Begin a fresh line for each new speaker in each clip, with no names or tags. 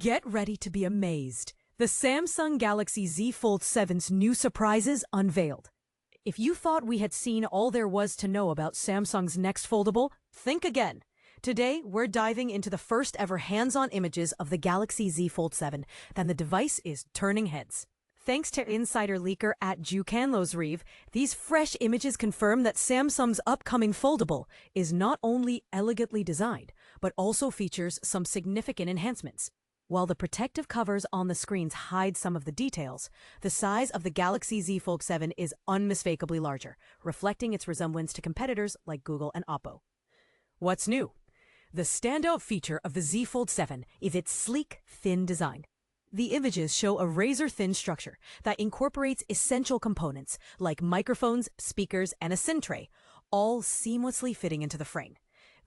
Get ready to be amazed. The Samsung Galaxy Z Fold 7's new surprises unveiled. If you thought we had seen all there was to know about Samsung's next foldable, think again. Today, we're diving into the first ever hands-on images of the Galaxy Z Fold 7, then the device is turning heads. Thanks to insider leaker at Reeve, these fresh images confirm that Samsung's upcoming foldable is not only elegantly designed, but also features some significant enhancements. While the protective covers on the screens hide some of the details, the size of the Galaxy Z Fold 7 is unmistakably larger, reflecting its resemblance to competitors like Google and Oppo. What's new? The standout feature of the Z Fold 7 is its sleek, thin design. The images show a razor-thin structure that incorporates essential components like microphones, speakers, and a SIM tray, all seamlessly fitting into the frame.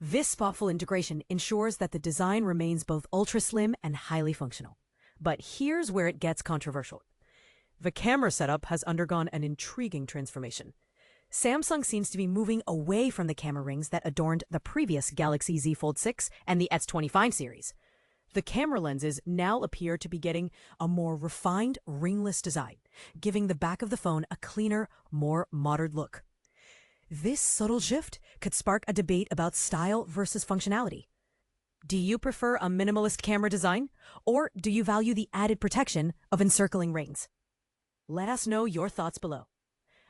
This thoughtful integration ensures that the design remains both ultra-slim and highly functional. But here's where it gets controversial. The camera setup has undergone an intriguing transformation. Samsung seems to be moving away from the camera rings that adorned the previous Galaxy Z Fold 6 and the S25 series. The camera lenses now appear to be getting a more refined, ringless design, giving the back of the phone a cleaner, more modern look. This subtle shift could spark a debate about style versus functionality. Do you prefer a minimalist camera design, or do you value the added protection of encircling rings? Let us know your thoughts below.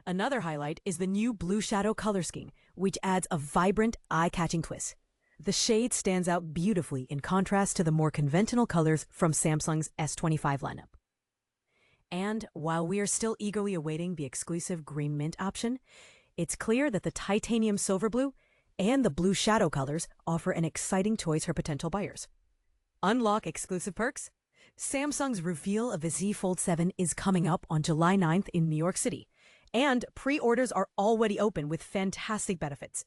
Another highlight is the new blue shadow color scheme, which adds a vibrant, eye-catching twist. The shade stands out beautifully in contrast to the more conventional colors from Samsung's S25 lineup. And while we are still eagerly awaiting the exclusive green mint option, it's clear that the titanium silver blue and the blue shadow colors offer an exciting choice for potential buyers. Unlock exclusive perks. Samsung's reveal of the Z Fold 7 is coming up on July 9th in New York City, and pre-orders are already open with fantastic benefits.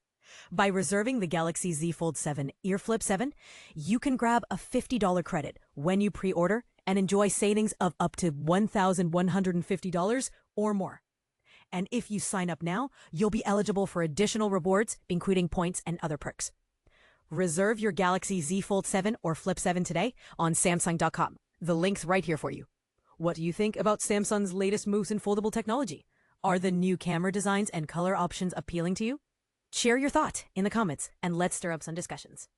By reserving the Galaxy Z Fold 7 Earflip 7, you can grab a $50 credit when you pre-order and enjoy savings of up to $1,150 or more. And if you sign up now, you'll be eligible for additional rewards, including points and other perks. Reserve your Galaxy Z Fold 7 or Flip 7 today on Samsung.com. The link's right here for you. What do you think about Samsung's latest moves in foldable technology? Are the new camera designs and color options appealing to you? Share your thought in the comments and let's stir up some discussions.